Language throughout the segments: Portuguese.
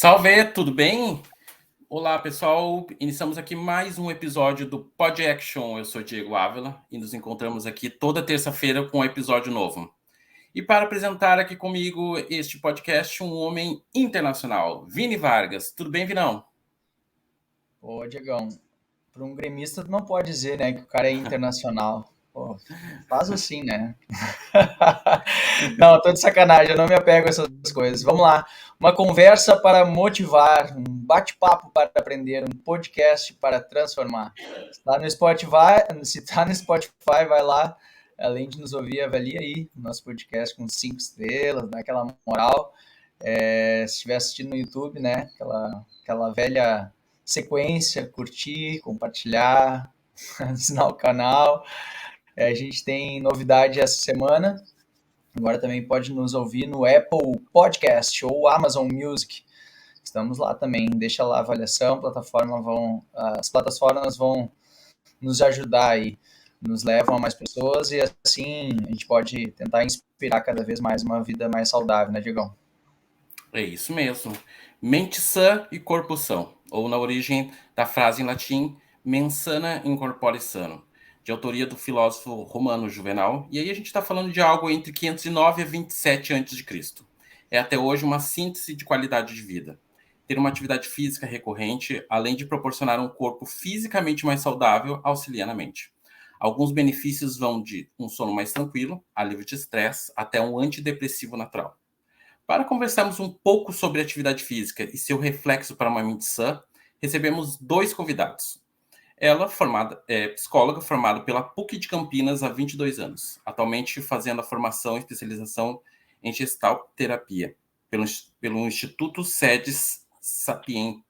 Salve, tudo bem? Olá, pessoal. Iniciamos aqui mais um episódio do Pod Action. Eu sou Diego Ávila e nos encontramos aqui toda terça-feira com um episódio novo. E para apresentar aqui comigo este podcast, um homem internacional, Vini Vargas. Tudo bem, Vinão? Ô, Diegão, para um gremista tu não pode dizer, né, que o cara é internacional. Pô, faz assim, né? Não, tô de sacanagem, eu não me apego a essas coisas. Vamos lá. Uma conversa para motivar, um bate-papo para aprender, um podcast para transformar. Se tá no Spotify, vai lá. Além de nos ouvir, avalia aí o nosso podcast com 5 estrelas, dá aquela moral. Se estiver assistindo no YouTube, né? Aquela velha sequência, curtir, compartilhar, assinar o canal. A gente tem novidade essa semana. Agora também pode nos ouvir no Apple Podcast ou Amazon Music. Estamos lá também. Deixa lá a avaliação, as plataformas vão nos ajudar aí, nos levam a mais pessoas e assim a gente pode tentar inspirar cada vez mais uma vida mais saudável, né, Diegão? É isso mesmo. Mente sã e corpo são, ou na origem da frase em latim, mens sana in corpore sano, de autoria do filósofo romano Juvenal. E aí a gente está falando de algo entre 509 a 27 a.C. É até hoje uma síntese de qualidade de vida. Ter uma atividade física recorrente, além de proporcionar um corpo fisicamente mais saudável, auxilia na mente. Alguns benefícios vão de um sono mais tranquilo, alívio de estresse, até um antidepressivo natural. Para conversarmos um pouco sobre atividade física e seu reflexo para uma mente sã, recebemos dois convidados. Ela é psicóloga formada pela PUC de Campinas há 22 anos, atualmente fazendo a formação e especialização em Gestalt Terapia pelo Instituto SEDES Sapiente.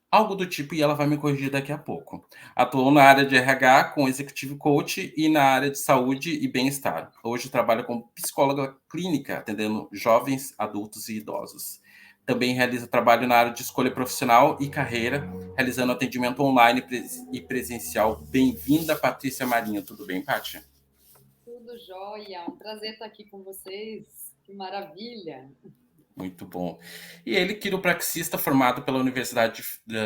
Algo do tipo, e ela vai me corrigir daqui a pouco. Atuou na área de RH com Executive Coach e na área de saúde e bem-estar. Hoje trabalha como psicóloga clínica, atendendo jovens, adultos e idosos. Também realiza trabalho na área de escolha profissional e carreira, realizando atendimento online e presencial. Bem-vinda, Patrícia Marinho. Tudo bem, Pátia? Tudo jóia. Um prazer estar aqui com vocês. Que maravilha. Muito bom. E ele, quiropraxista formado pela Universidade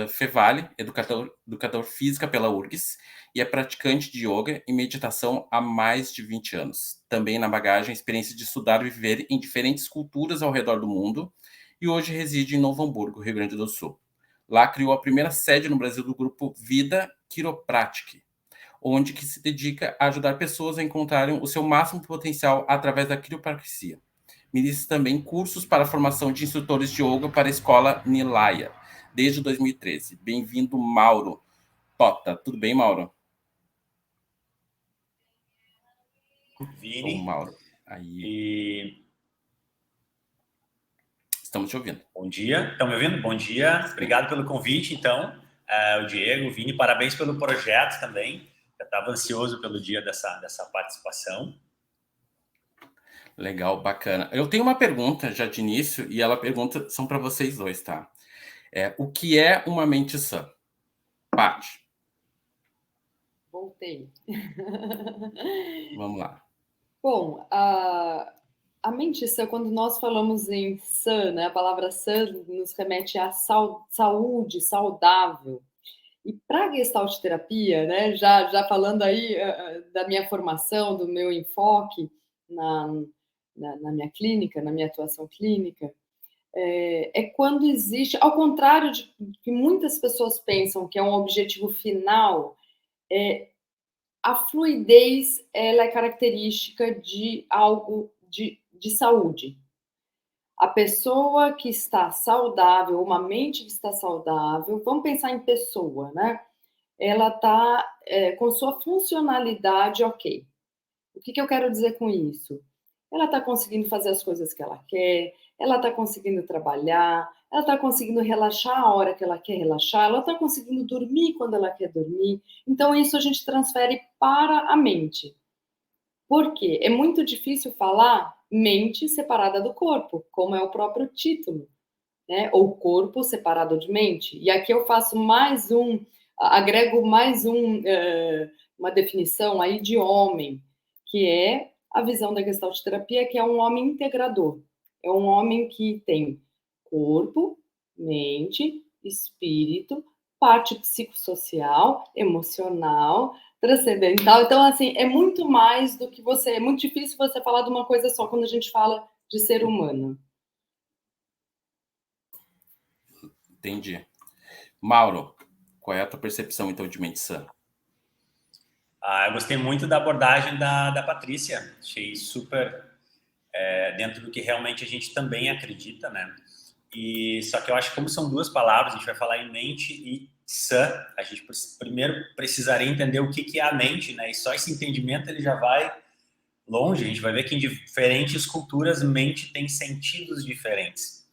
Fevale, educador física pela URGS, e é praticante de yoga e meditação há mais de 20 anos. Também na bagagem, a experiência de estudar e viver em diferentes culturas ao redor do mundo, e hoje reside em Novo Hamburgo, Rio Grande do Sul. Lá criou a primeira sede no Brasil do grupo Vida Quiropratic, onde que se dedica a ajudar pessoas a encontrarem o seu máximo potencial através da quiropraxia. Ministra também cursos para a formação de instrutores de yoga para a escola Nilaya, desde 2013. Bem-vindo, Mauro Tota. Tudo bem, Mauro? Vini. Bom, Mauro. Aí. Estamos te ouvindo. Bom dia. Estão me ouvindo? Bom dia. Obrigado pelo convite, então. O Diego, o Vini, parabéns pelo projeto também. Eu estava ansioso pelo dia dessa participação. Legal, bacana. Eu tenho uma pergunta já de início, e ela pergunta, são para vocês dois, tá? O que é uma mente sã? Paty. Voltei. Vamos lá. Bom, a mente sã, quando nós falamos em sã, né, a palavra sã nos remete à saúde, saudável. E para a Gestalt terapia, né, já falando aí da minha formação, do meu enfoque na minha clínica, na minha atuação clínica, é quando existe, ao contrário de que muitas pessoas pensam que é um objetivo final, a fluidez ela é característica de algo de saúde. A pessoa que está saudável, uma mente que está saudável, vamos pensar em pessoa, né? Ela está com sua funcionalidade ok. O que eu quero dizer com isso? Ela está conseguindo fazer as coisas que ela quer, ela está conseguindo trabalhar, ela está conseguindo relaxar a hora que ela quer relaxar, ela está conseguindo dormir quando ela quer dormir. Então, isso a gente transfere para a mente. Por quê? É muito difícil falar mente separada do corpo, como é o próprio título, né? Ou corpo separado de mente. E aqui eu faço agrego uma definição aí de homem, que é a visão da Gestalt terapia, que é um homem integrador. É um homem que tem corpo, mente, espírito, parte psicossocial, emocional, transcendental. Então, assim, é muito mais do que você... É muito difícil você falar de uma coisa só quando a gente fala de ser humano. Entendi. Mauro, qual é a tua percepção, então, de mente sã? Eu gostei muito da abordagem da Patrícia. Achei super dentro do que realmente a gente também acredita, né? E só que eu acho que como são duas palavras, a gente vai falar em mente e sã, a gente primeiro precisaria entender o que é a mente, né? E só esse entendimento ele já vai longe. A gente vai ver que em diferentes culturas mente tem sentidos diferentes.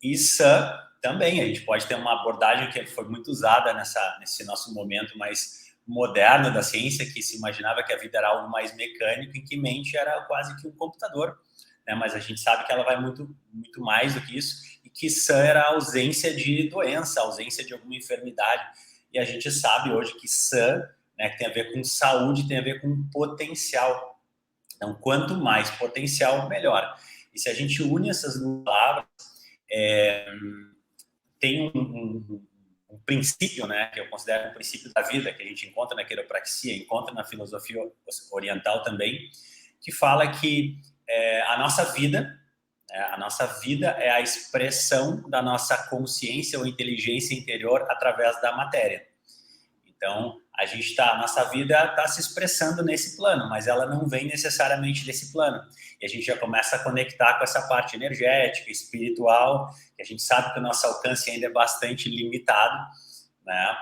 E sã também, a gente pode ter uma abordagem que foi muito usada nesse nosso momento mais moderno da ciência, que se imaginava que a vida era algo mais mecânico, em que mente era quase que um computador, né? Mas a gente sabe que ela vai muito, muito mais do que isso, e que sã era a ausência de doença, a ausência de alguma enfermidade. E a gente sabe hoje que sã, né, que tem a ver com saúde, tem a ver com potencial. Então, quanto mais potencial, melhor. E se a gente une essas duas palavras, tem um princípio, né, que eu considero um princípio da vida, que a gente encontra na quiropraxia, encontra na filosofia oriental também, que fala que a nossa vida é a expressão da nossa consciência ou inteligência interior através da matéria. Então, a nossa vida está se expressando nesse plano, mas ela não vem necessariamente desse plano. E a gente já começa a conectar com essa parte energética, espiritual, que a gente sabe que o nosso alcance ainda é bastante limitado, né?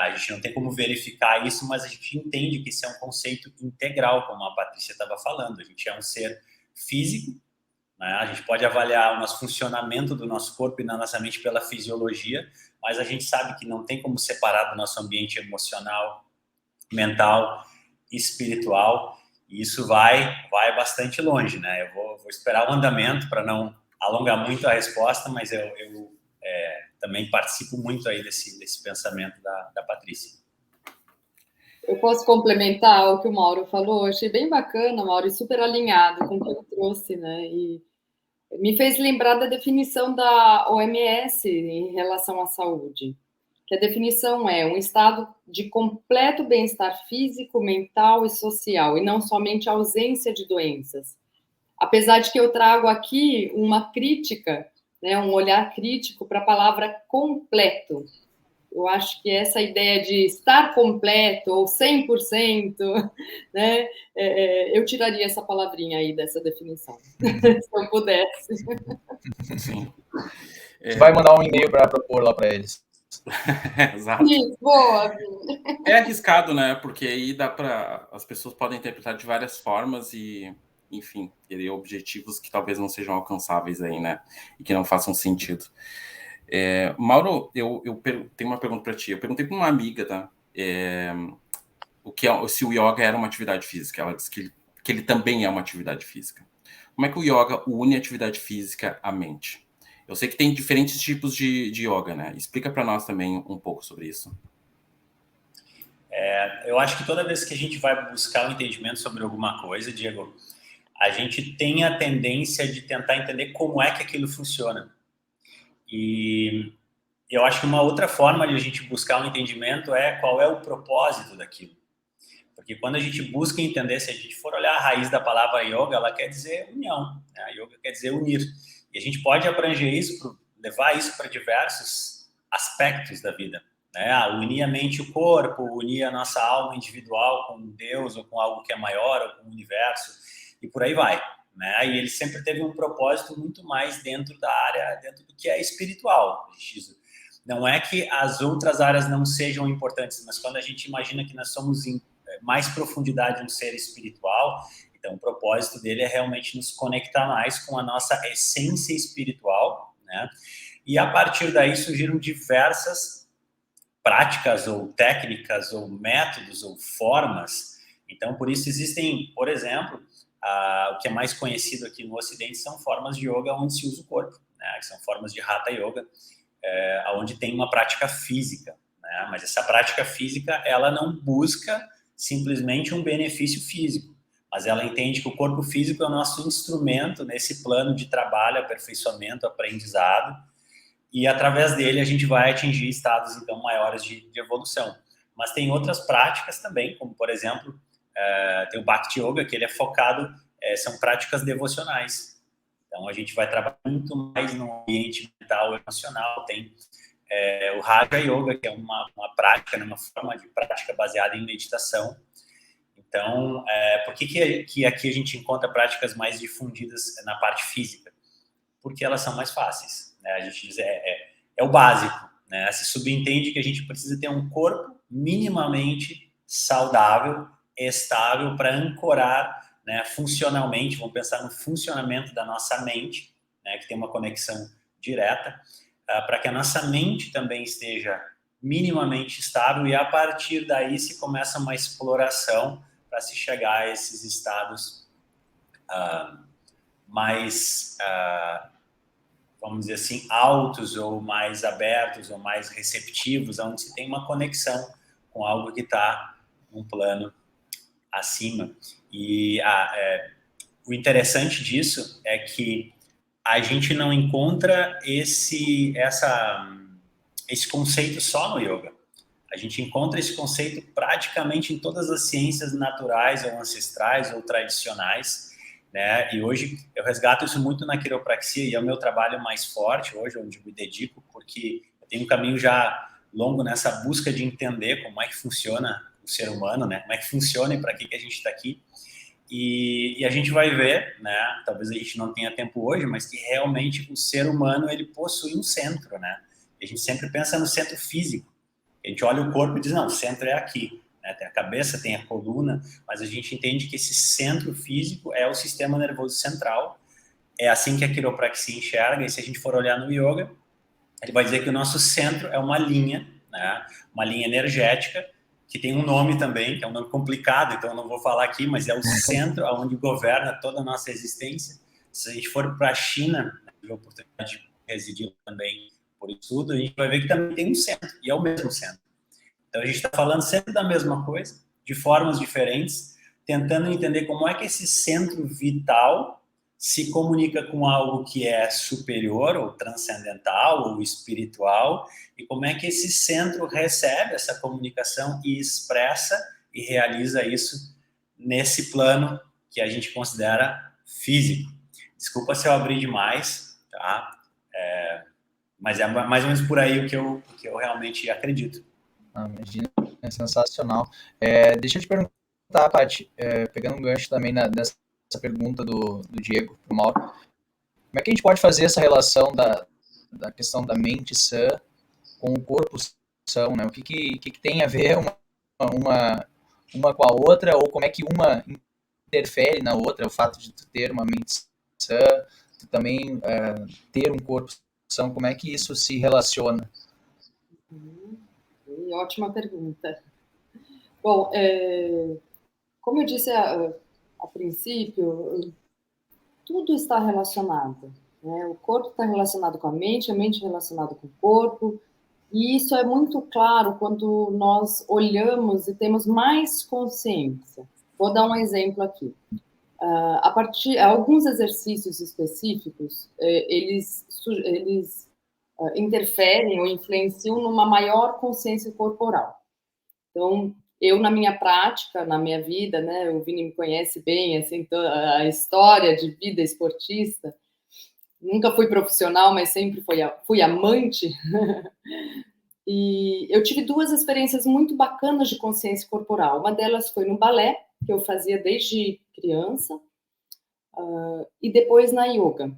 A gente não tem como verificar isso, mas a gente entende que isso é um conceito integral, como a Patrícia estava falando. A gente é um ser físico, né? A gente pode avaliar o nosso funcionamento do nosso corpo e da nossa mente pela fisiologia, mas a gente sabe que não tem como separar do nosso ambiente emocional, mental, espiritual, e isso vai bastante longe, né? Eu vou esperar o andamento para não alongar muito a resposta, mas eu também participo muito aí desse pensamento da Patrícia. Eu posso complementar o que o Mauro falou? Achei bem bacana, Mauro, e super alinhado com o que eu trouxe, né? E me fez lembrar da definição da OMS em relação à saúde, que a definição é um estado de completo bem-estar físico, mental e social, e não somente ausência de doenças. Apesar de que eu trago aqui uma crítica, né, um olhar crítico para a palavra completo. Eu acho que essa ideia de estar completo ou 100%, né, eu tiraria essa palavrinha aí dessa definição, se eu pudesse. Sim. Vai mandar um e-mail para propor lá para eles. Exato. Isso, boa. É arriscado, né? Porque aí as pessoas podem interpretar de várias formas e, enfim, querer objetivos que talvez não sejam alcançáveis aí, né? E que não façam sentido. Mauro, eu tenho uma pergunta para ti. Eu perguntei para uma amiga, tá? Se o yoga era uma atividade física. Ela disse que ele também é uma atividade física. Como é que o yoga une a atividade física à mente? Eu sei que tem diferentes tipos de yoga, né? Explica para nós também um pouco sobre isso. Eu acho que toda vez que a gente vai buscar um entendimento sobre alguma coisa, Diego, a gente tem a tendência de tentar entender como é que aquilo funciona. E eu acho que uma outra forma de a gente buscar um entendimento é qual é o propósito daquilo. Porque quando a gente busca entender, se a gente for olhar a raiz da palavra yoga, ela quer dizer união, né? A yoga quer dizer unir. E a gente pode abranger isso, levar isso para diversos aspectos da vida, né? Unir a mente e o corpo, unir a nossa alma individual com Deus ou com algo que é maior, ou com o universo, e por aí vai, né? E ele sempre teve um propósito muito mais dentro da área, dentro do que é espiritual. Não é que as outras áreas não sejam importantes, mas quando a gente imagina que nós somos em mais profundidade um ser espiritual, então o propósito dele é realmente nos conectar mais com a nossa essência espiritual, né? E a partir daí surgiram diversas práticas ou técnicas ou métodos ou formas. Então por isso existem, por exemplo, o que é mais conhecido aqui no Ocidente são formas de yoga onde se usa o corpo, né? Que são formas de Hatha Yoga, onde tem uma prática física, né? Mas essa prática física ela não busca simplesmente um benefício físico, mas ela entende que o corpo físico é o nosso instrumento nesse plano de trabalho, aperfeiçoamento, aprendizado, e através dele a gente vai atingir estados, então, maiores de evolução. Mas tem outras práticas também, como, por exemplo, tem o Bhakti Yoga, que ele é focado, são práticas devocionais. Então, a gente vai trabalhar muito mais no ambiente mental e emocional. Tem o Raja Yoga, que é uma prática, uma forma de prática baseada em meditação. Então, por que aqui a gente encontra práticas mais difundidas na parte física? Porque elas são mais fáceis, né? A gente diz, é o básico, né? Se subentende que a gente precisa ter um corpo minimamente saudável, estável, para ancorar, né, funcionalmente, vamos pensar no funcionamento da nossa mente, né, que tem uma conexão direta, para que a nossa mente também esteja minimamente estável, e a partir daí se começa uma exploração para se chegar a esses estados mais, vamos dizer assim, altos, ou mais abertos, ou mais receptivos, onde se tem uma conexão com algo que está num plano acima. E o interessante disso é que a gente não encontra esse conceito só no yoga. A gente encontra esse conceito praticamente em todas as ciências naturais, ou ancestrais, ou tradicionais, né? E hoje eu resgato isso muito na quiropraxia, e é o meu trabalho mais forte hoje, onde eu me dedico, porque eu tenho um caminho já longo nessa busca de entender como é que funciona o ser humano, né? Como é que funciona e para que a gente está aqui. E a gente vai ver, né? Talvez a gente não tenha tempo hoje, mas que realmente o ser humano, ele possui um centro, né? E a gente sempre pensa no centro físico. A gente olha o corpo e diz, não, o centro é aqui, né? Tem a cabeça, tem a coluna, mas a gente entende que esse centro físico é o sistema nervoso central. É assim que a quiropraxia enxerga, e se a gente for olhar no yoga, ele vai dizer que o nosso centro é uma linha, né? Uma linha energética, que tem um nome também, que é um nome complicado, então eu não vou falar aqui, mas é o centro onde governa toda a nossa existência. Se a gente for para a China, tive a oportunidade de residir também por estudo, a gente vai ver que também tem um centro, e é o mesmo centro. Então a gente está falando sempre da mesma coisa, de formas diferentes, tentando entender como é que esse centro vital se comunica com algo que é superior, ou transcendental, ou espiritual, e como é que esse centro recebe essa comunicação e expressa e realiza isso nesse plano que a gente considera físico. Desculpa se eu abri demais, tá? Mas é mais ou menos por aí o que eu realmente acredito. Imagina, é sensacional. Deixa eu te perguntar, Paty, pegando um gancho também dessa pergunta do Diego para o Mauro, como é que a gente pode fazer essa relação da questão da mente sã com o corpo são, né? O que tem a ver uma com a outra, ou como é que uma interfere na outra, o fato de tu ter uma mente sã, tu também ter um corpo são, como é que isso se relaciona? Ótima pergunta. Bom, como eu disse a princípio, tudo está relacionado, né? O corpo está relacionado com a mente relacionada com o corpo, e isso é muito claro quando nós olhamos e temos mais consciência. Vou dar um exemplo aqui. Alguns exercícios específicos, eles interferem ou influenciam numa maior consciência corporal. Então, eu, na minha prática, na minha vida, né, o Vini me conhece bem, assim, a história de vida esportista, nunca fui profissional, mas sempre fui amante, e eu tive duas experiências muito bacanas de consciência corporal. Uma delas foi no balé, que eu fazia desde criança, e depois na yoga.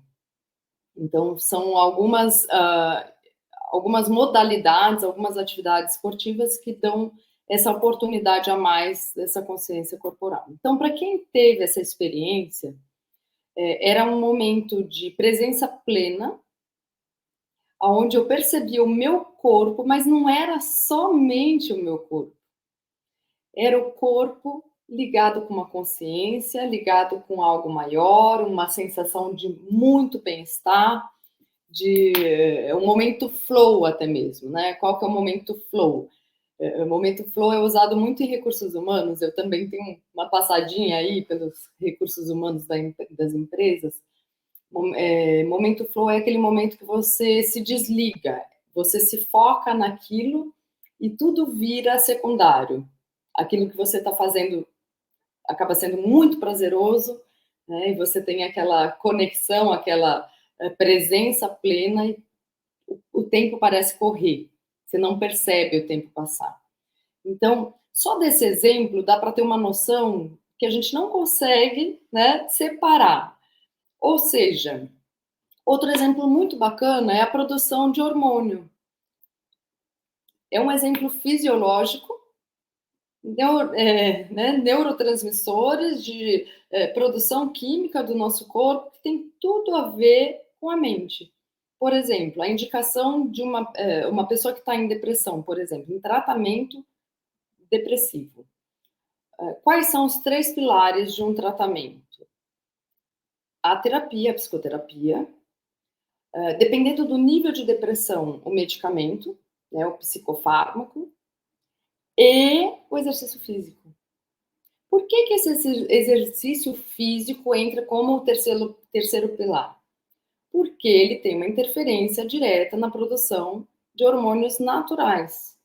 Então, são algumas modalidades, algumas atividades esportivas que dão essa oportunidade a mais dessa consciência corporal. Então, para quem teve essa experiência, era um momento de presença plena, onde eu percebia o meu corpo, mas não era somente o meu corpo. Era o corpo ligado com uma consciência, ligado com algo maior, uma sensação de muito bem-estar, de um momento flow até mesmo, né? Qual que é o momento flow? O momento flow é usado muito em recursos humanos, eu também tenho uma passadinha aí pelos recursos humanos das empresas, Momento flow é aquele momento que você se desliga, você se foca naquilo e tudo vira secundário. Aquilo que você está fazendo acaba sendo muito prazeroso, né? E você tem aquela conexão, aquela presença plena e o tempo parece correr. Você não percebe o tempo passar. Então, só desse exemplo dá para ter uma noção que a gente não consegue, né, separar. Ou seja, outro exemplo muito bacana é a produção de hormônio. É um exemplo fisiológico, neurotransmissores de produção química do nosso corpo que tem tudo a ver com a mente. Por exemplo, a indicação de uma pessoa que está em depressão, por exemplo, em tratamento depressivo. Quais são os 3 pilares de um tratamento? A terapia, a psicoterapia, dependendo do nível de depressão, o medicamento, né, o psicofármaco, e o exercício físico. Por que esse exercício físico entra como o terceiro pilar? Porque ele tem uma interferência direta na produção de hormônios naturais,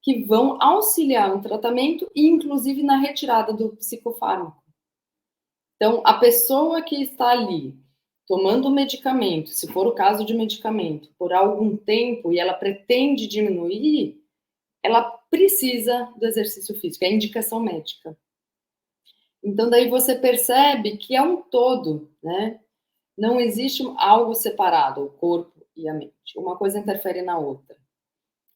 que vão auxiliar no tratamento e, inclusive, na retirada do psicofármaco. Então, a pessoa que está ali tomando medicamento, se for o caso de medicamento, por algum tempo e ela pretende diminuir, ela precisa do exercício físico, é indicação médica. Então, daí você percebe que é um todo, né? Não existe algo separado, o corpo e a mente. Uma coisa interfere na outra.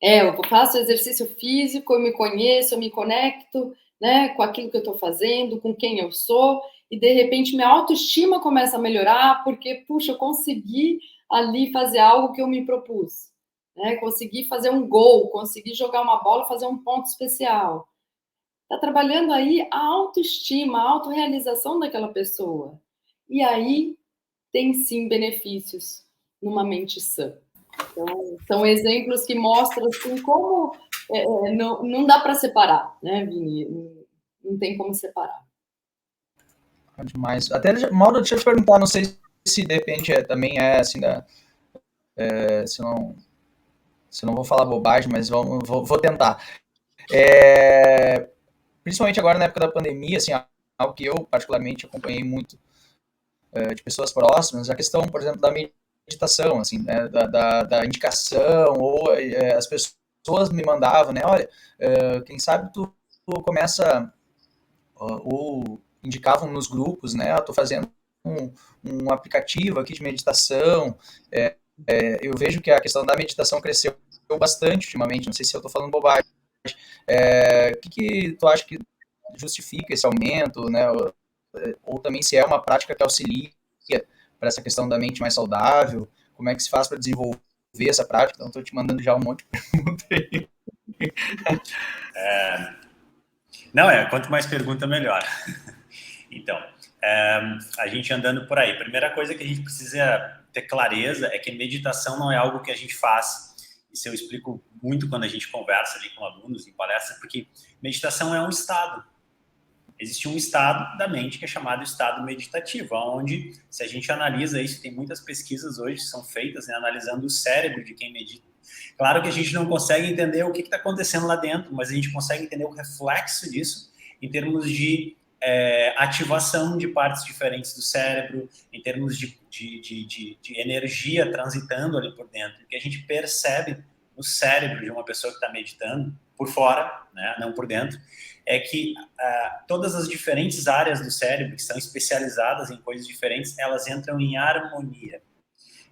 Eu faço exercício físico, eu me conheço, eu me conecto, né, com aquilo que eu estou fazendo, com quem eu sou, e de repente minha autoestima começa a melhorar, porque, puxa, eu consegui ali fazer algo que eu me propus, né, consegui fazer um gol, consegui jogar uma bola, fazer um ponto especial. Está trabalhando aí a autoestima, a autorrealização daquela pessoa. E aí tem sim benefícios numa mente sã. Então, são exemplos que mostram assim, como não dá para separar, né, Vini? Não tem como separar. Demais. Até, Mauro, deixa eu te perguntar, não sei se de repente também é assim, se não vou falar bobagem, mas vou tentar. Principalmente agora na época da pandemia, assim, algo que eu particularmente acompanhei muito de pessoas próximas, a questão, por exemplo, da meditação, assim, né, da indicação, ou as pessoas me mandavam, né, olha, quem sabe tu começa, ou indicavam nos grupos, né, eu tô fazendo um aplicativo aqui de meditação, eu vejo que a questão da meditação cresceu bastante ultimamente, não sei se eu tô falando bobagem, o que tu acha que justifica esse aumento, né, ou também se é uma prática que auxilia para essa questão da mente mais saudável, como é que se faz para desenvolver essa prática? Então, estou te mandando já um monte de perguntas aí. Quanto mais pergunta, melhor. Então, a gente andando por aí, primeira coisa que a gente precisa ter clareza é que meditação não é algo que a gente faz. Isso eu explico muito quando a gente conversa ali com alunos em palestras, porque meditação é um estado. Existe um estado da mente que é chamado estado meditativo, onde, se a gente analisa isso, tem muitas pesquisas hoje que são feitas, né, analisando o cérebro de quem medita. Claro que a gente não consegue entender o que está acontecendo lá dentro, mas a gente consegue entender o reflexo disso em termos de ativação de partes diferentes do cérebro, em termos de energia transitando ali por dentro, que a gente percebe no cérebro de uma pessoa que está meditando, por fora, né, não por dentro, é que todas as diferentes áreas do cérebro, que são especializadas em coisas diferentes, elas entram em harmonia.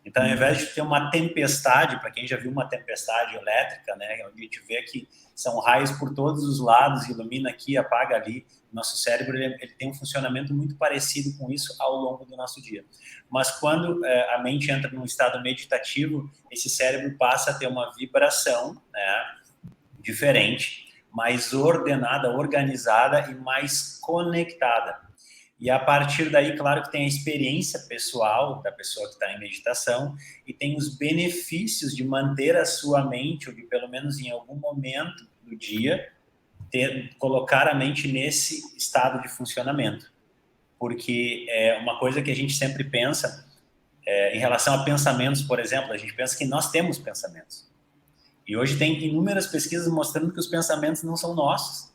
Então, ao invés de ter uma tempestade, para quem já viu uma tempestade elétrica, né, onde a gente vê que são raios por todos os lados, ilumina aqui, apaga ali, nosso cérebro ele tem um funcionamento muito parecido com isso ao longo do nosso dia. Mas quando a mente entra num estado meditativo, esse cérebro passa a ter uma vibração, né, diferente, mais ordenada, organizada e mais conectada. E a partir daí, claro que tem a experiência pessoal da pessoa que está em meditação e tem os benefícios de manter a sua mente, ou de pelo menos em algum momento do dia, colocar a mente nesse estado de funcionamento. Porque uma coisa que a gente sempre pensa Em relação a pensamentos, por exemplo, a gente pensa que nós temos pensamentos. E hoje tem inúmeras pesquisas mostrando que os pensamentos não são nossos,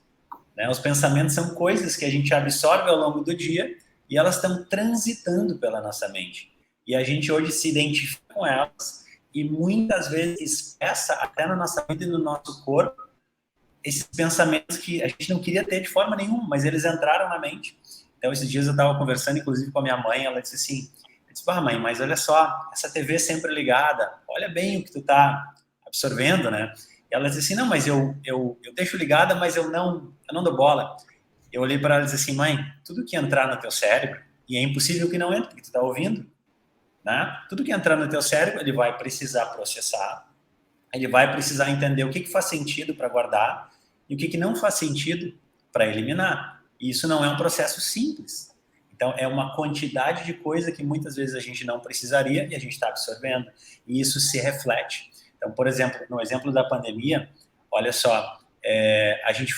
né? Os pensamentos são coisas que a gente absorve ao longo do dia e elas estão transitando pela nossa mente. E a gente hoje se identifica com elas e muitas vezes expressa até na nossa vida e no nosso corpo esses pensamentos que a gente não queria ter de forma nenhuma, mas eles entraram na mente. Então, esses dias eu estava conversando, inclusive, com a minha mãe, ela disse assim, eu disse, mãe, mas olha só, essa TV sempre ligada, olha bem o que tu está absorvendo, né? E ela disse assim, não, mas eu deixo ligada, mas eu não dou bola. Eu olhei para ela e disse assim, mãe, tudo que entrar no teu cérebro, e é impossível que não entre, porque tu está ouvindo, né? Tudo que entrar no teu cérebro, ele vai precisar processar, ele vai precisar entender o que faz sentido para guardar e o que não faz sentido para eliminar. E isso não é um processo simples. Então, é uma quantidade de coisa que muitas vezes a gente não precisaria e a gente está absorvendo. E isso se reflete. Então, por exemplo, no exemplo da pandemia, olha só, a gente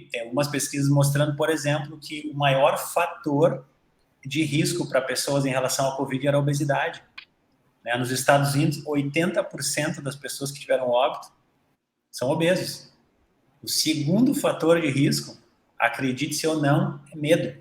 tem algumas pesquisas mostrando, por exemplo, que o maior fator de risco para pessoas em relação à Covid era a obesidade. Nos Estados Unidos, 80% das pessoas que tiveram óbito são obesos. O segundo fator de risco, acredite-se ou não, é medo.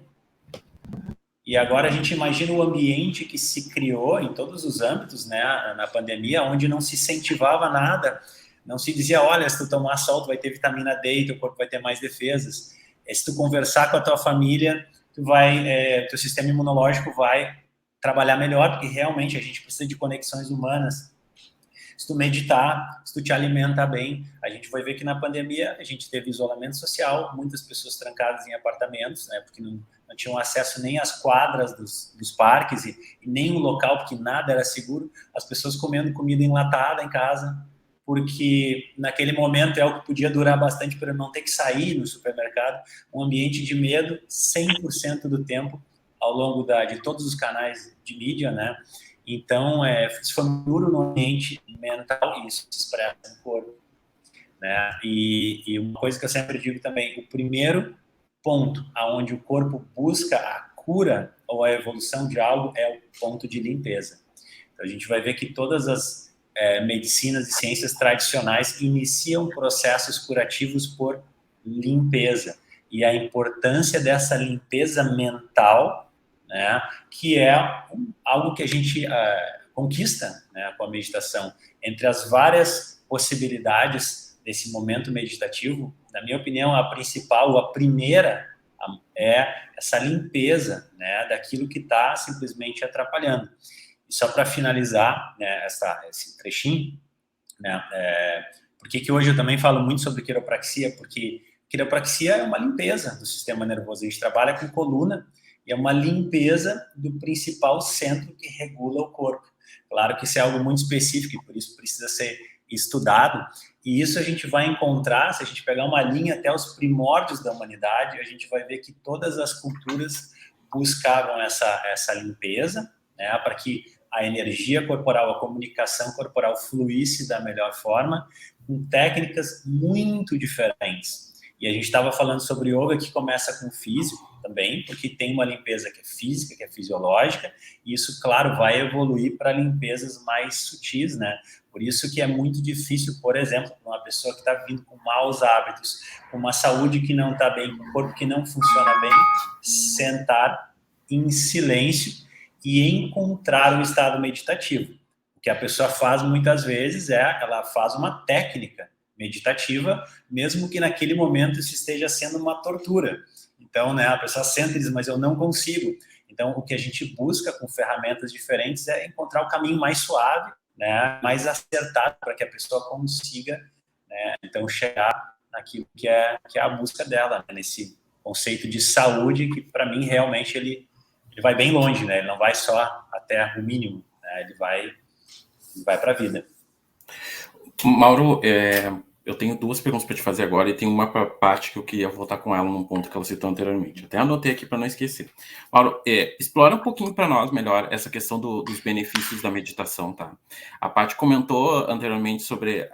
E agora a gente imagina o ambiente que se criou em todos os âmbitos, né, na pandemia, onde não se incentivava nada, não se dizia, olha, se tu tomar sol, tu vai ter vitamina D e teu corpo vai ter mais defesas. Se tu conversar com a tua família, teu sistema imunológico vai trabalhar melhor, porque realmente a gente precisa de conexões humanas. Se tu meditar, se tu te alimentar bem, a gente vai ver que na pandemia a gente teve isolamento social, muitas pessoas trancadas em apartamentos, né, porque não tinham acesso nem às quadras dos parques e nem o local, porque nada era seguro, as pessoas comendo comida enlatada em casa, porque naquele momento é o que podia durar bastante para não ter que sair no supermercado, um ambiente de medo 100% do tempo, ao longo de todos os canais de mídia, né? Então, isso foi duro no ambiente mental e isso se expressa no corpo, né? E uma coisa que eu sempre digo também, o primeiro ponto aonde o corpo busca a cura ou a evolução de algo é o ponto de limpeza. Então, a gente vai ver que todas as medicinas e ciências tradicionais iniciam processos curativos por limpeza. E a importância dessa limpeza mental, né, que é algo que a gente conquista, né, com a meditação. Entre as várias possibilidades desse momento meditativo, na minha opinião, a principal, a primeira, é essa limpeza, né, daquilo que está simplesmente atrapalhando. E só para finalizar, né, esse trechinho, né, por que hoje eu também falo muito sobre quiropraxia? Porque quiropraxia é uma limpeza do sistema nervoso. A gente trabalha com coluna e é uma limpeza do principal centro que regula o corpo. Claro que isso é algo muito específico e por isso precisa ser estudado. E isso a gente vai encontrar, se a gente pegar uma linha até os primórdios da humanidade, a gente vai ver que todas as culturas buscavam essa limpeza, né, para que a energia corporal, a comunicação corporal fluísse da melhor forma, com técnicas muito diferentes. E a gente estava falando sobre yoga, que começa com físico também, porque tem uma limpeza que é física, que é fisiológica, e isso, claro, vai evoluir para limpezas mais sutis, né? Por isso que é muito difícil, por exemplo, uma pessoa que está vindo com maus hábitos, com uma saúde que não está bem, com um corpo que não funciona bem, sentar em silêncio e encontrar um estado meditativo. O que a pessoa faz muitas vezes ela faz uma técnica meditativa, mesmo que naquele momento isso esteja sendo uma tortura. Então, né, a pessoa senta e diz, mas eu não consigo. Então, o que a gente busca com ferramentas diferentes é encontrar o caminho mais suave, né, mais acertado para que a pessoa consiga, né, então, chegar naquilo que é a busca dela, né, nesse conceito de saúde que, para mim, realmente ele vai bem longe, né? Ele não vai só até o mínimo, né? Ele vai para a vida. Mauro, eu tenho duas perguntas para te fazer agora e tem uma para a Paty que eu queria voltar com ela num ponto que ela citou anteriormente. Até anotei aqui para não esquecer. Mauro, explora um pouquinho para nós melhor essa questão dos benefícios da meditação, tá? A Paty comentou anteriormente sobre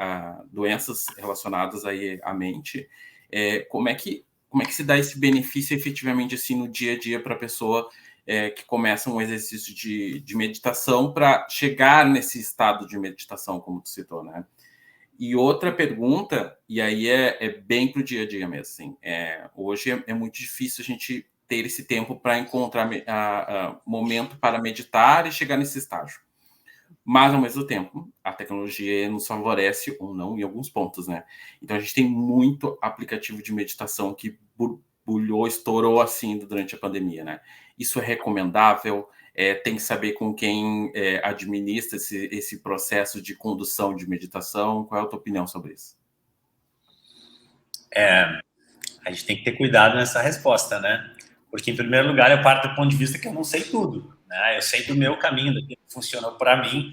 doenças relacionadas aí à mente. Como é que se dá esse benefício efetivamente assim no dia a dia para a pessoa que começam um exercício de meditação para chegar nesse estado de meditação, como tu citou, né? E outra pergunta, e aí é bem para o dia a dia mesmo, assim, hoje é muito difícil a gente ter esse tempo para encontrar momento para meditar e chegar nesse estágio. Mas, ao mesmo tempo, a tecnologia nos favorece ou não em alguns pontos, né? Então, a gente tem muito aplicativo de meditação que borbulhou, estourou assim durante a pandemia, né? Isso é recomendável? Tem que saber com quem administra esse processo de condução de meditação. Qual é a tua opinião sobre isso? A gente tem que ter cuidado nessa resposta, né? Porque, em primeiro lugar, eu parto do ponto de vista que eu não sei tudo, né? Eu sei do meu caminho, daquilo que funcionou para mim.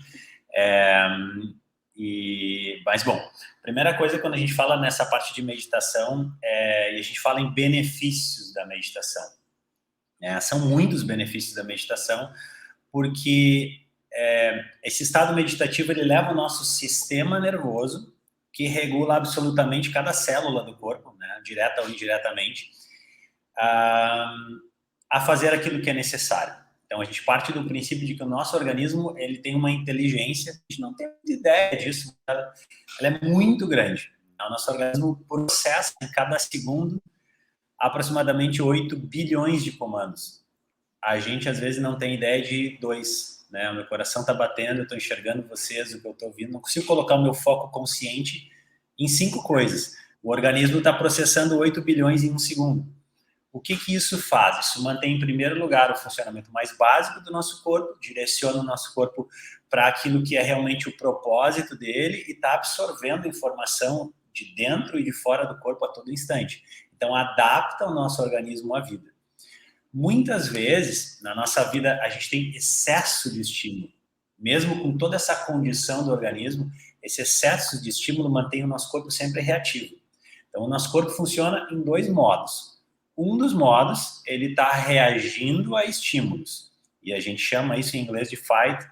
Mas, bom, primeira coisa, quando a gente fala nessa parte de meditação, e a gente fala em benefícios da meditação. São muitos benefícios da meditação, porque esse estado meditativo, ele leva o nosso sistema nervoso, que regula absolutamente cada célula do corpo, né, direta ou indiretamente, a fazer aquilo que é necessário. Então, a gente parte do princípio de que o nosso organismo, ele tem uma inteligência, a gente não tem ideia disso, ela é muito grande. O nosso organismo processa em cada segundo aproximadamente 8 bilhões de comandos. A gente, às vezes, não tem ideia de 2, né? O meu coração está batendo, eu estou enxergando vocês, o que eu estou ouvindo, não consigo colocar o meu foco consciente em 5 coisas. O organismo está processando 8 bilhões em um segundo. O que isso faz? Isso mantém, em primeiro lugar, o funcionamento mais básico do nosso corpo, direciona o nosso corpo para aquilo que é realmente o propósito dele e está absorvendo informação de dentro e de fora do corpo a todo instante. Então, adapta o nosso organismo à vida. Muitas vezes, na nossa vida, a gente tem excesso de estímulo. Mesmo com toda essa condição do organismo, esse excesso de estímulo mantém o nosso corpo sempre reativo. Então, o nosso corpo funciona em 2 modos. Um dos modos, ele está reagindo a estímulos. E a gente chama isso em inglês de fight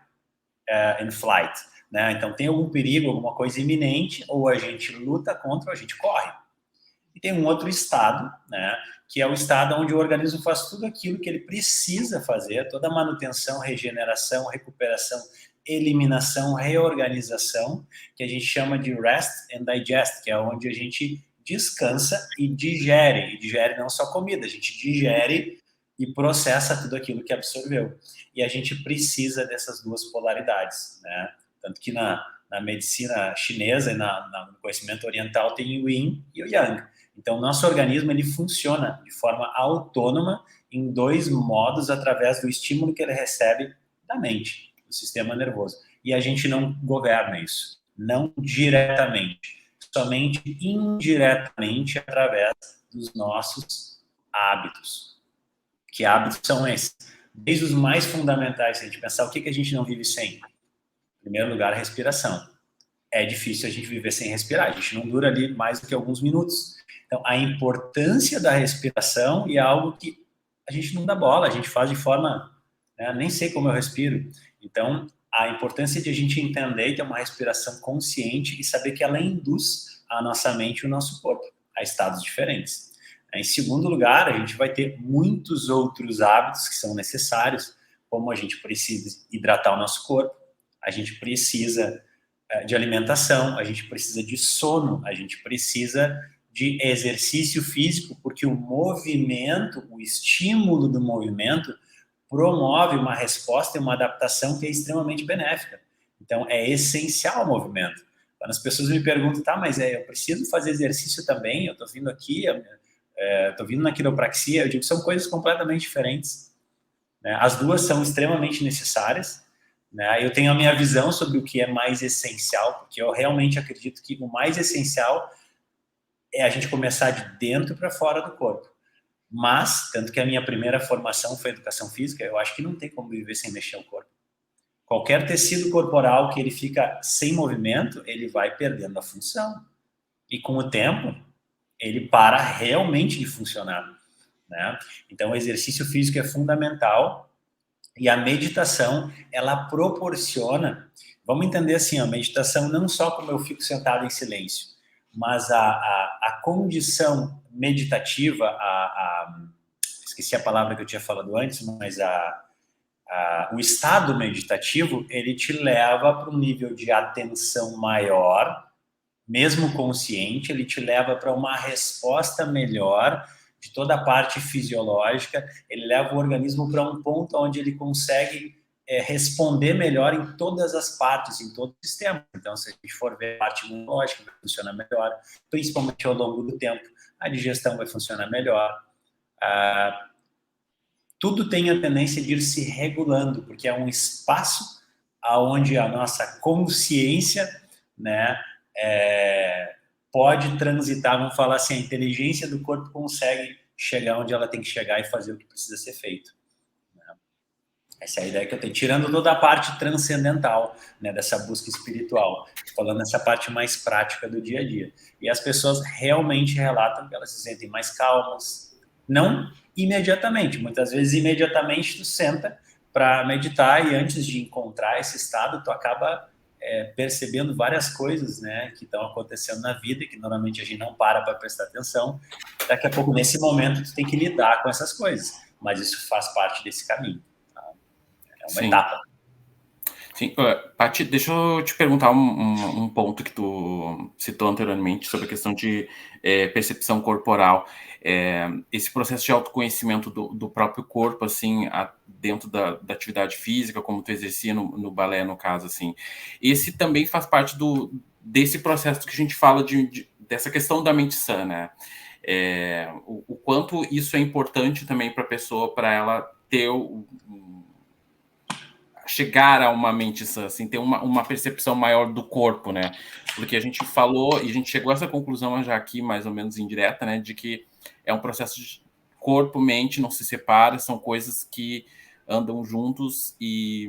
and flight. Né? Então, tem algum perigo, alguma coisa iminente, ou a gente luta contra ou a gente corre. E tem um outro estado, né, que é o estado onde o organismo faz tudo aquilo que ele precisa fazer, toda a manutenção, regeneração, recuperação, eliminação, reorganização, que a gente chama de rest and digest, que é onde a gente descansa e digere não só comida, a gente digere e processa tudo aquilo que absorveu. E a gente precisa dessas 2 polaridades, né? Tanto que na medicina chinesa e no conhecimento oriental tem o Yin e o Yang. Então, o nosso organismo, ele funciona de forma autônoma em 2 modos através do estímulo que ele recebe da mente, do sistema nervoso. E a gente não governa isso, não diretamente, somente indiretamente através dos nossos hábitos. Que hábitos são esses? Desde os mais fundamentais, se a gente pensar o que a gente não vive sem. Em primeiro lugar, a respiração. É difícil a gente viver sem respirar, a gente não dura ali mais do que alguns minutos. Então, a importância da respiração é algo que a gente não dá bola, a gente faz de forma, né, nem sei como eu respiro. Então, a importância de a gente entender e ter uma respiração consciente e saber que ela induz a nossa mente e o nosso corpo a estados diferentes. Em segundo lugar, a gente vai ter muitos outros hábitos que são necessários, como a gente precisa hidratar o nosso corpo, a gente precisa de alimentação, a gente precisa de sono, a gente precisa de exercício físico, porque o movimento, o estímulo do movimento promove uma resposta e uma adaptação que é extremamente benéfica. Então, é essencial o movimento. Quando as pessoas me perguntam, tá, mas eu preciso fazer exercício também, eu estou vindo aqui, estou vindo na quiropraxia, eu digo, são coisas completamente diferentes. Né? As 2 são extremamente necessárias. Né? Eu tenho a minha visão sobre o que é mais essencial, porque eu realmente acredito que o mais essencial é a gente começar de dentro para fora do corpo. Mas, tanto que a minha primeira formação foi educação física, eu acho que não tem como viver sem mexer o corpo. Qualquer tecido corporal que ele fica sem movimento, ele vai perdendo a função. E com o tempo, ele para realmente de funcionar. Né? Então, o exercício físico é fundamental e a meditação, ela proporciona, vamos entender assim, a meditação não só como eu fico sentado em silêncio, mas a condição meditativa, esqueci a palavra que eu tinha falado antes, mas o estado meditativo, ele te leva para um nível de atenção maior, mesmo consciente, ele te leva para uma resposta melhor de toda a parte fisiológica, ele leva o organismo para um ponto onde ele consegue responder melhor em todas as partes, em todo o sistema. Então, se a gente for ver a parte imunológica, vai funcionar melhor, principalmente ao longo do tempo, a digestão vai funcionar melhor. Tudo tem a tendência de ir se regulando, porque é um espaço onde a nossa consciência, né, pode transitar, vamos falar assim, a inteligência do corpo consegue chegar onde ela tem que chegar e fazer o que precisa ser feito. Né? Essa é a ideia que eu tenho, tirando toda a parte transcendental, né, dessa busca espiritual, falando nessa parte mais prática do dia a dia. E as pessoas realmente relatam que elas se sentem mais calmas, não imediatamente, muitas vezes imediatamente tu senta para meditar e antes de encontrar esse estado, tu acaba percebendo várias coisas, né, que estão acontecendo na vida e que normalmente a gente não para prestar atenção. Daqui a pouco, nesse momento, tu tem que lidar com essas coisas, mas isso faz parte desse caminho. Tá? É uma etapa. Sim, Paty, deixa eu te perguntar um ponto que tu citou anteriormente sobre a questão de percepção corporal. Esse processo de autoconhecimento do próprio corpo, assim, dentro da atividade física, como tu exercia no balé, no caso, assim. Esse também faz parte desse processo que a gente fala dessa questão da mente sã, né? O quanto isso é importante também para a pessoa, para ela ter chegar a uma mente sã, assim, ter uma percepção maior do corpo, né? Porque a gente falou, e a gente chegou a essa conclusão já aqui, mais ou menos indireta, né? De que é um processo de corpo, mente, não se separa, são coisas que andam juntos e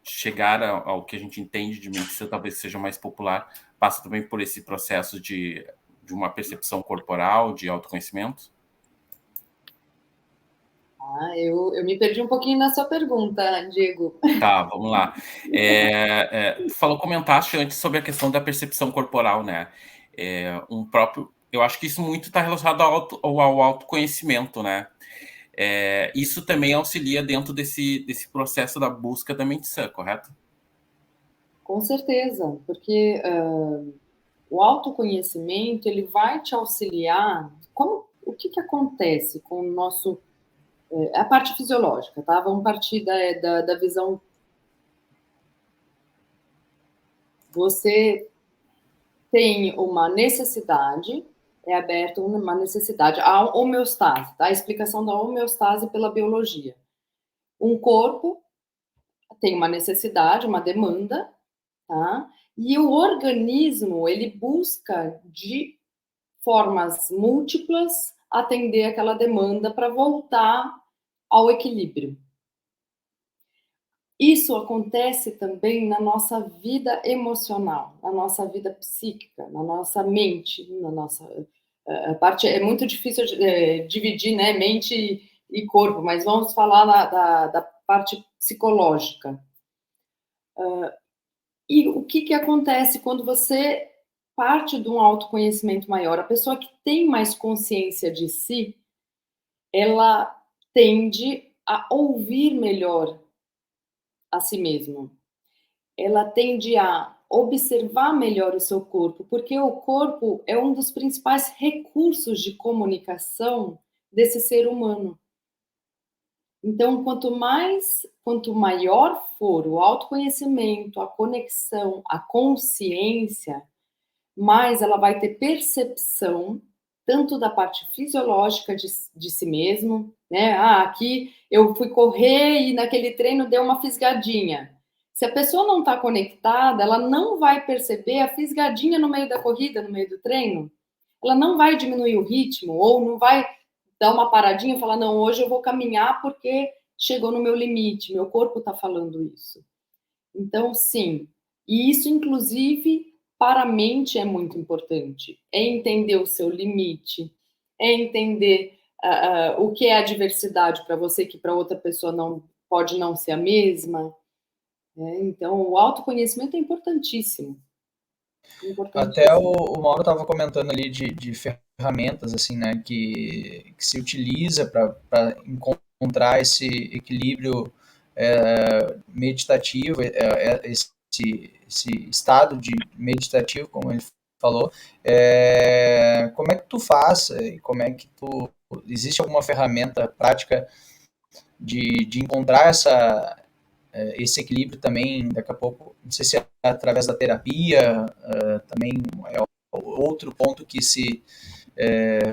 chegar ao que a gente entende de mente sã, talvez seja mais popular, passa também por esse processo de uma percepção corporal, de autoconhecimento? Eu me perdi um pouquinho na sua pergunta, Diego. Tá, vamos lá. Comentaste antes sobre a questão da percepção corporal, né? Eu acho que isso muito está relacionado ao autoconhecimento, né? Isso também auxilia dentro desse processo da busca da mente sã, correto? Com certeza, porque o autoconhecimento ele vai te auxiliar. O que acontece com o nosso a parte fisiológica, tá? Vamos partir da visão. Você tem uma necessidade, é aberta uma necessidade, a homeostase, tá? A explicação da homeostase pela biologia. Um corpo tem uma necessidade, uma demanda, tá? E o organismo, ele busca de formas múltiplas atender aquela demanda para voltar ao equilíbrio. Isso acontece também na nossa vida emocional, na nossa vida psíquica, na nossa mente, na nossa parte. É muito difícil dividir, né, mente e corpo, mas vamos falar da parte psicológica. E o que acontece quando você parte de um autoconhecimento maior? A pessoa que tem mais consciência de si, ela tende a ouvir melhor a si mesma. Ela tende a observar melhor o seu corpo, porque o corpo é um dos principais recursos de comunicação desse ser humano. Então, quanto maior for o autoconhecimento, a conexão, a consciência, mais ela vai ter percepção tanto da parte fisiológica de si mesmo, né? Aqui eu fui correr e naquele treino deu uma fisgadinha. Se a pessoa não está conectada, ela não vai perceber a fisgadinha no meio da corrida, no meio do treino. Ela não vai diminuir o ritmo ou não vai dar uma paradinha e falar, não, hoje eu vou caminhar porque chegou no meu limite, meu corpo está falando isso. Então, sim, e isso, inclusive, para a mente é muito importante. É entender o seu limite, é entender o que é a diversidade para você, que para outra pessoa não pode não ser a mesma. Então, o autoconhecimento é importantíssimo. Até Importantíssimo. o Mauro estava comentando ali de ferramentas assim, né, que se utiliza para encontrar esse equilíbrio meditativo, esse estado de meditativo, como ele falou. Como é que tu faz? E como é que tu existe alguma ferramenta prática de encontrar esse equilíbrio também, daqui a pouco, não sei se é através da terapia, também é outro ponto que se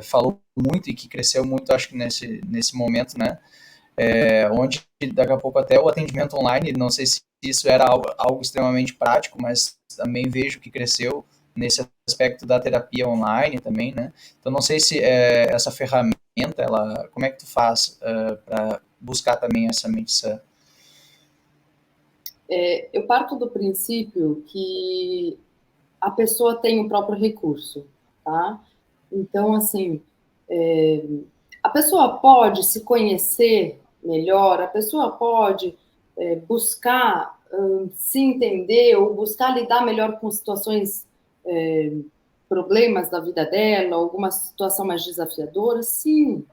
falou muito e que cresceu muito, acho que nesse momento, né? Onde daqui a pouco até o atendimento online, não sei se isso era algo extremamente prático, mas também vejo que cresceu nesse aspecto da terapia online também, né? Então não sei se essa ferramenta, como é que tu faz para buscar também essa mente sã? Eu parto do princípio que a pessoa tem o próprio recurso, tá? Então, assim, a pessoa pode se conhecer melhor, a pessoa pode buscar se entender ou buscar lidar melhor com situações, problemas da vida dela, alguma situação mais desafiadora, sim.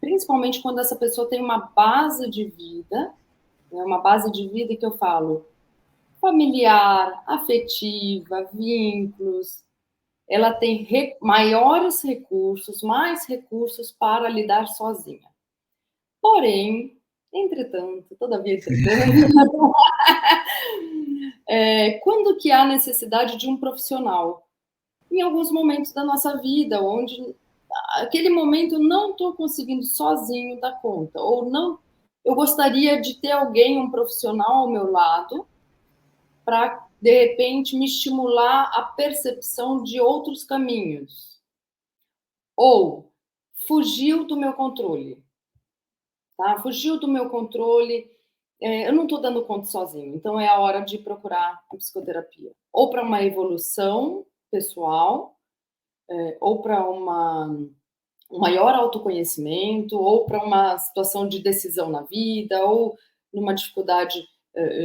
Principalmente quando essa pessoa tem uma base de vida, né, uma base de vida que eu falo familiar, afetiva, vínculos, ela tem maiores recursos, mais recursos para lidar sozinha. Porém, entretanto, todavia, entretanto, quando que há necessidade de um profissional? Em alguns momentos da nossa vida, onde aquele momento eu não estou conseguindo sozinho dar conta, ou não, eu gostaria de ter alguém, um profissional ao meu lado, para, de repente, me estimular a percepção de outros caminhos. Ou fugiu do meu controle, tá? Fugiu do meu controle, eu não estou dando conta sozinho, então é a hora de procurar a psicoterapia. Ou para uma evolução pessoal, ou para um maior autoconhecimento, ou para uma situação de decisão na vida, ou numa dificuldade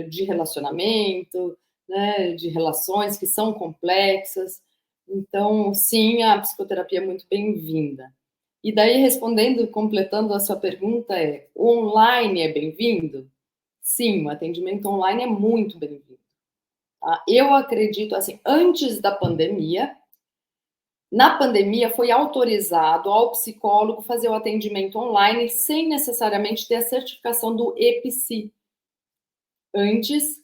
de relacionamento, né, de relações que são complexas. Então, sim, a psicoterapia é muito bem-vinda. E daí, respondendo, completando a sua pergunta, o online é bem-vindo? Sim, o atendimento online é muito bem-vindo. Tá? Eu acredito, assim, antes da pandemia, na pandemia foi autorizado ao psicólogo fazer o atendimento online sem necessariamente ter a certificação do EPSI. Antes,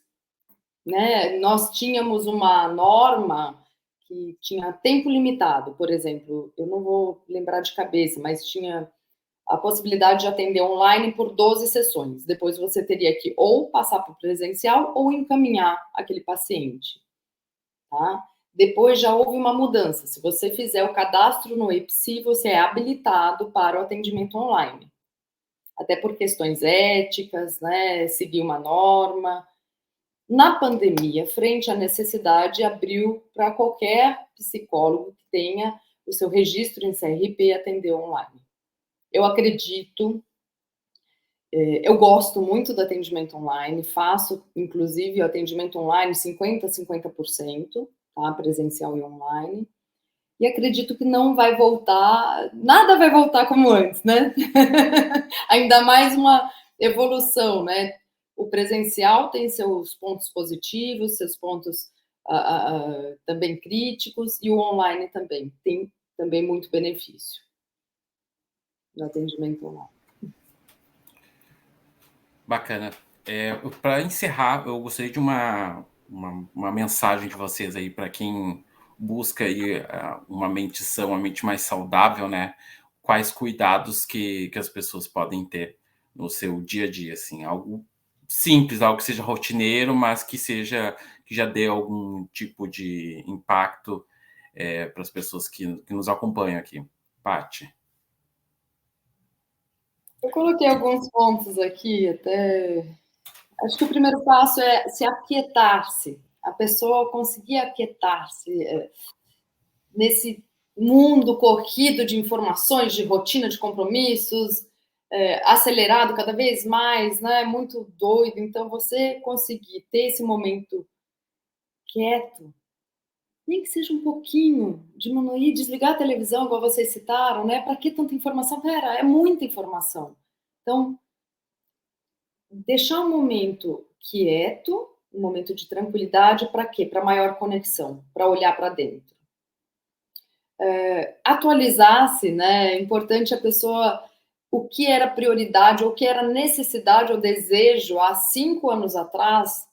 né, nós tínhamos uma norma que tinha tempo limitado, por exemplo, eu não vou lembrar de cabeça, mas tinha a possibilidade de atender online por 12 sessões. Depois você teria que ou passar para o presencial ou encaminhar aquele paciente. Tá? Depois já houve uma mudança. Se você fizer o cadastro no EPSI, você é habilitado para o atendimento online. Até por questões éticas, né? Seguir uma norma. Na pandemia, frente à necessidade, abriu para qualquer psicólogo que tenha o seu registro em CRP atender online. Eu acredito, eu gosto muito do atendimento online, faço, inclusive, o atendimento online 50-50%, tá? Presencial e online. E acredito que não vai voltar, nada vai voltar como antes, né? Ainda mais uma evolução, né? O presencial tem seus pontos positivos, seus pontos também críticos, e o online também tem também muito benefício no atendimento online. Bacana. Para encerrar, eu gostaria de uma mensagem de vocês aí para quem busca aí uma mente sã, uma mente mais saudável, né? Quais cuidados que as pessoas podem ter no seu dia a dia, assim, algo simples, algo que seja rotineiro, mas que já dê algum tipo de impacto para as pessoas que nos acompanham aqui. Paty. Eu coloquei alguns pontos aqui, até. Acho que o primeiro passo é se aquietar-se. A pessoa conseguir aquietar-se nesse mundo corrido de informações, de rotina, de compromissos, acelerado cada vez mais, né? Muito doido. Então, você conseguir ter esse momento quieto, nem que seja um pouquinho, diminuir, desligar a televisão, igual vocês citaram, né? Para que tanta informação? Pera, é muita informação. Então, deixar um momento quieto, um momento de tranquilidade, para quê? Para maior conexão, para olhar para dentro. Atualizar-se, né? É importante a pessoa, o que era prioridade, ou o que era necessidade ou desejo há 5 anos atrás,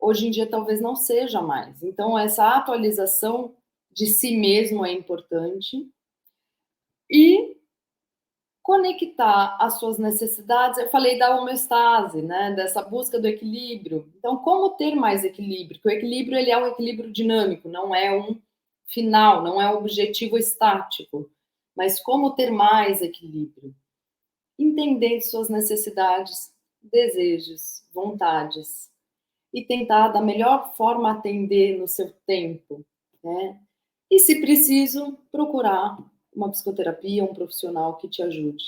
hoje em dia talvez não seja mais. Então, essa atualização de si mesmo é importante. E conectar as suas necessidades. Eu falei da homeostase, né? Dessa busca do equilíbrio. Então, como ter mais equilíbrio? Porque o equilíbrio ele é um equilíbrio dinâmico, não é um final, não é um objetivo estático. Mas como ter mais equilíbrio? Entender suas necessidades, desejos, vontades e tentar da melhor forma atender no seu tempo, né? E se preciso, procurar uma psicoterapia, um profissional que te ajude.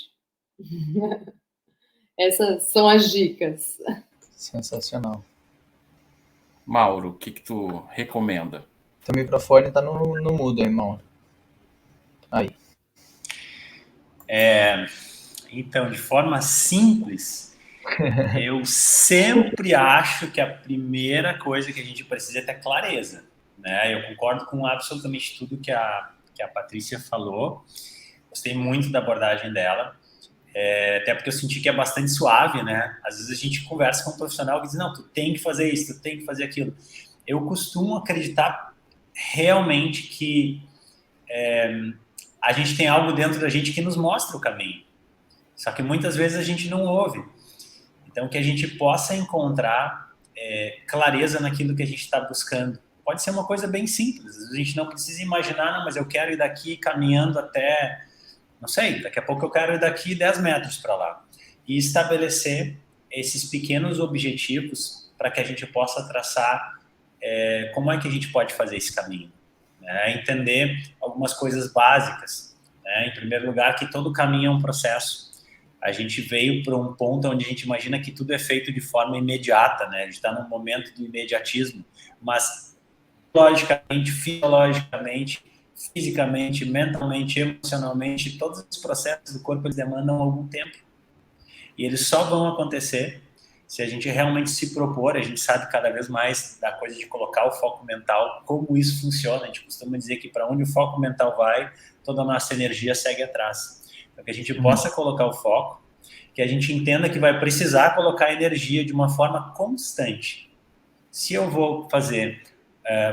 Essas são as dicas. Sensacional. Mauro, o que tu recomenda? Teu microfone tá no mudo aí, Mauro. Aí. Então, de forma simples, eu sempre acho que a primeira coisa que a gente precisa é ter clareza, né? Eu concordo com absolutamente tudo que a Patrícia falou. Gostei muito da abordagem dela, até porque eu senti que é bastante suave, né? Às vezes a gente conversa com um profissional que diz, não, tu tem que fazer isso, tu tem que fazer aquilo. Eu costumo acreditar realmente que a gente tem algo dentro da gente que nos mostra o caminho. Só que muitas vezes a gente não ouve. Então, que a gente possa encontrar clareza naquilo que a gente está buscando. Pode ser uma coisa bem simples. Às vezes a gente não precisa imaginar, não, mas eu quero ir daqui caminhando até, não sei, daqui a pouco eu quero ir daqui 10 metros para lá. E estabelecer esses pequenos objetivos para que a gente possa traçar como é que a gente pode fazer esse caminho. Né? Entender algumas coisas básicas. Né? Em primeiro lugar, que todo caminho é um processo. A gente veio para um ponto onde a gente imagina que tudo é feito de forma imediata, né? A gente está num momento do imediatismo, mas logicamente, fisiologicamente, fisicamente, mentalmente, emocionalmente, todos os processos do corpo eles demandam algum tempo. E eles só vão acontecer se a gente realmente se propor. A gente sabe cada vez mais da coisa de colocar o foco mental, como isso funciona. A gente costuma dizer que para onde o foco mental vai, toda a nossa energia segue atrás. Para que a gente possa colocar o foco, que a gente entenda que vai precisar colocar energia de uma forma constante. Se eu vou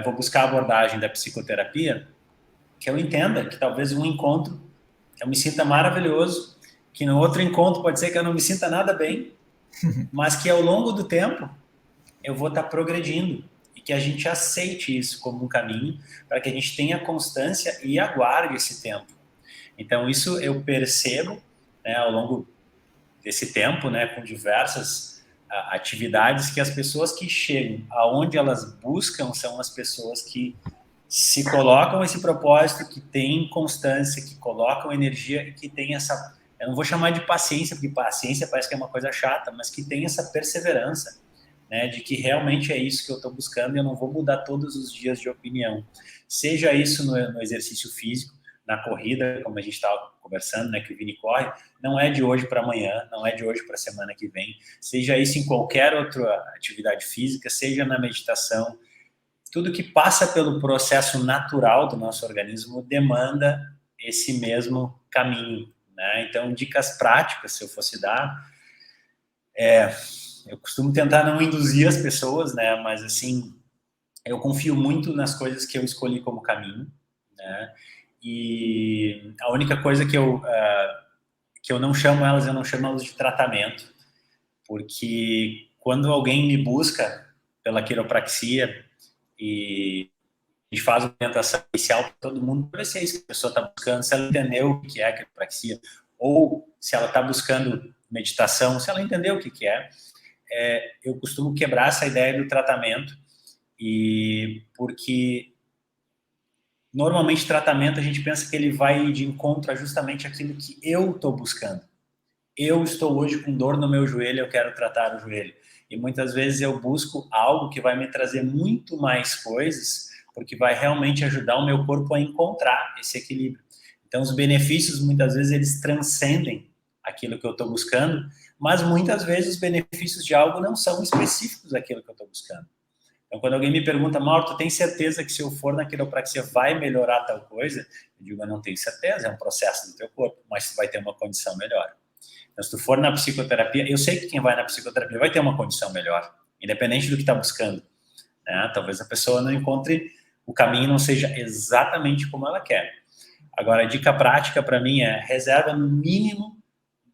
vou buscar a abordagem da psicoterapia, que eu entenda que talvez um encontro eu me sinta maravilhoso, que no outro encontro pode ser que eu não me sinta nada bem, mas que ao longo do tempo eu vou estar progredindo e que a gente aceite isso como um caminho para que a gente tenha constância e aguarde esse tempo. Então, isso eu percebo, né, ao longo desse tempo, né, com diversas atividades, que as pessoas que chegam aonde elas buscam são as pessoas que se colocam esse propósito, que têm constância, que colocam energia e que têm essa... Eu não vou chamar de paciência, porque paciência parece que é uma coisa chata, mas que tem essa perseverança, né, de que realmente é isso que eu estou buscando e eu não vou mudar todos os dias de opinião. Seja isso no exercício físico, na corrida, como a gente estava conversando, né, que o Vini corre, não é de hoje para amanhã, não é de hoje para a semana que vem, seja isso em qualquer outra atividade física, seja na meditação, tudo que passa pelo processo natural do nosso organismo demanda esse mesmo caminho, né? Então, dicas práticas, se eu fosse dar, eu costumo tentar não induzir as pessoas, né, mas assim, eu confio muito nas coisas que eu escolhi como caminho, né? E a única coisa que eu não chamo elas, eu não chamo elas de tratamento, porque quando alguém me busca pela quiropraxia e a gente faz uma orientação inicial para todo mundo, para ver se é isso que a pessoa está buscando, se ela entendeu o que é a quiropraxia, ou se ela está buscando meditação, se ela entendeu o que é, eu costumo quebrar essa ideia do tratamento, e porque normalmente tratamento a gente pensa que ele vai de encontro a justamente aquilo que eu estou buscando. Eu estou hoje com dor no meu joelho, eu quero tratar o joelho. E muitas vezes eu busco algo que vai me trazer muito mais coisas, porque vai realmente ajudar o meu corpo a encontrar esse equilíbrio. Então, os benefícios, muitas vezes, eles transcendem aquilo que eu estou buscando, mas muitas vezes os benefícios de algo não são específicos daquilo que eu estou buscando. Então, quando alguém me pergunta, Mauro, tu tem certeza que se eu for na quiropraxia vai melhorar tal coisa? Eu digo, eu não tenho certeza, é um processo do teu corpo, mas tu vai ter uma condição melhor. Então, se tu for na psicoterapia, eu sei que quem vai na psicoterapia vai ter uma condição melhor, independente do que está buscando. Né? Talvez a pessoa não encontre, o caminho não seja exatamente como ela quer. Agora, a dica prática para mim é reserva no mínimo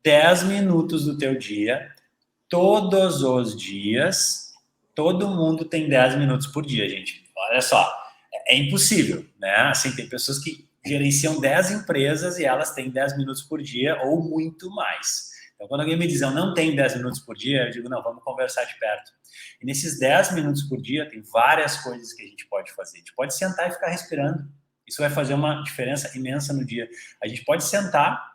10 minutos do teu dia, todos os dias. Todo mundo tem 10 minutos por dia, gente. Olha só, é impossível, né? Assim, tem pessoas que gerenciam 10 empresas e elas têm 10 minutos por dia ou muito mais. Então, quando alguém me diz, eu não tenho 10 minutos por dia, eu digo, não, vamos conversar de perto. E nesses 10 minutos por dia, tem várias coisas que a gente pode fazer. A gente pode sentar e ficar respirando. Isso vai fazer uma diferença imensa no dia. A gente pode sentar.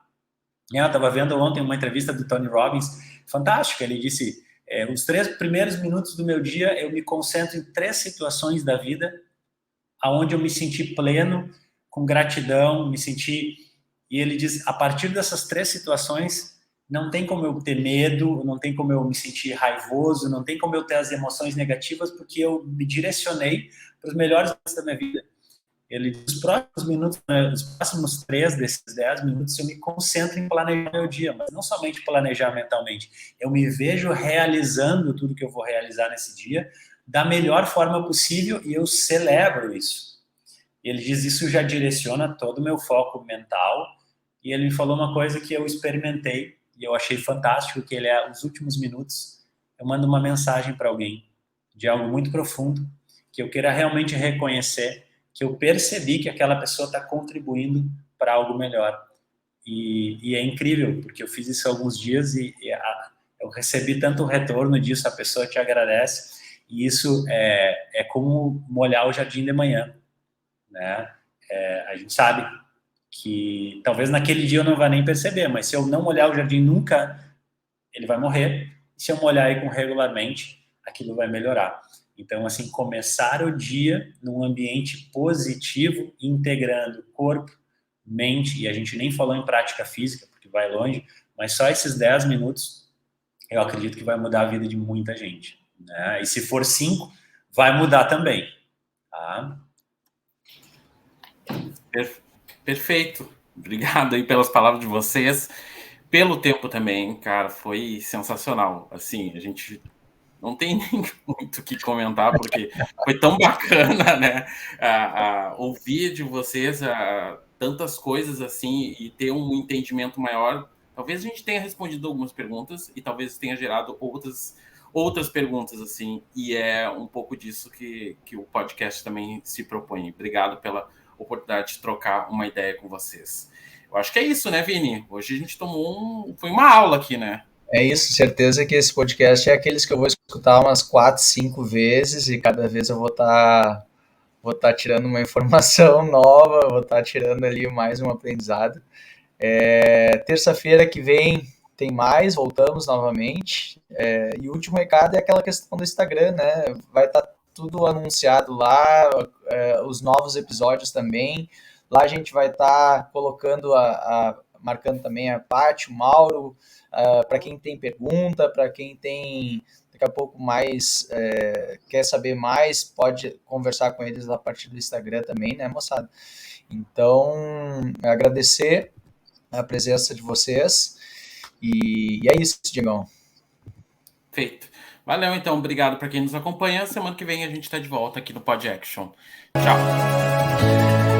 Eu estava vendo ontem uma entrevista do Tony Robbins, fantástica. Ele disse, os 3 primeiros minutos do meu dia, eu me concentro em 3 situações da vida onde eu me senti pleno, com gratidão, me senti... E ele diz, a partir dessas 3 situações, não tem como eu ter medo, não tem como eu me sentir raivoso, não tem como eu ter as emoções negativas, porque eu me direcionei para os melhores momentos da minha vida. Ele diz, os próximos minutos, os próximos 3 desses 10 minutos, eu me concentro em planejar meu dia, mas não somente planejar mentalmente. Eu me vejo realizando tudo que eu vou realizar nesse dia da melhor forma possível e eu celebro isso. E ele diz, isso já direciona todo o meu foco mental. E ele me falou uma coisa que eu experimentei e eu achei fantástico, que ele os últimos minutos, eu mando uma mensagem para alguém de algo muito profundo, que eu queira realmente reconhecer, que eu percebi que aquela pessoa está contribuindo para algo melhor. E é incrível, porque eu fiz isso há alguns dias e eu recebi tanto retorno disso, a pessoa te agradece, e isso é como molhar o jardim de manhã, né? A gente sabe que talvez naquele dia eu não vá nem perceber, mas se eu não molhar o jardim nunca, ele vai morrer, e se eu molhar ele regularmente, aquilo vai melhorar. Então, assim, começar o dia num ambiente positivo, integrando corpo, mente, e a gente nem falou em prática física, porque vai longe, mas só esses 10 minutos, eu acredito que vai mudar a vida de muita gente. Né? E se for 5, vai mudar também. Tá? Perfeito. Obrigado aí pelas palavras de vocês. Pelo tempo também, cara, foi sensacional. Assim, a gente não tem nem muito o que comentar, porque foi tão bacana, né? Ouvir de vocês tantas coisas assim e ter um entendimento maior. Talvez a gente tenha respondido algumas perguntas e talvez tenha gerado outras perguntas, assim, e é um pouco disso que o podcast também se propõe. Obrigado pela oportunidade de trocar uma ideia com vocês. Eu acho que é isso, né, Vini? Hoje a gente foi uma aula aqui, né? É isso, certeza que esse podcast é aqueles que eu vou escutar umas 4, 5 vezes e cada vez eu vou estar tirando uma informação nova, vou estar tirando ali mais um aprendizado. Terça-feira que vem tem mais, voltamos novamente. E o último recado é aquela questão do Instagram, né? Vai estar tudo anunciado lá, os novos episódios também. Lá a gente vai estar colocando, marcando também a Paty, o Mauro, para quem tem pergunta, para quem tem daqui a pouco mais, quer saber mais, pode conversar com eles a partir do Instagram também, né, moçada? Então, agradecer a presença de vocês e é isso, Diegão. Feito. Valeu, então. Obrigado para quem nos acompanha. Semana que vem a gente está de volta aqui no Pod Action. Tchau.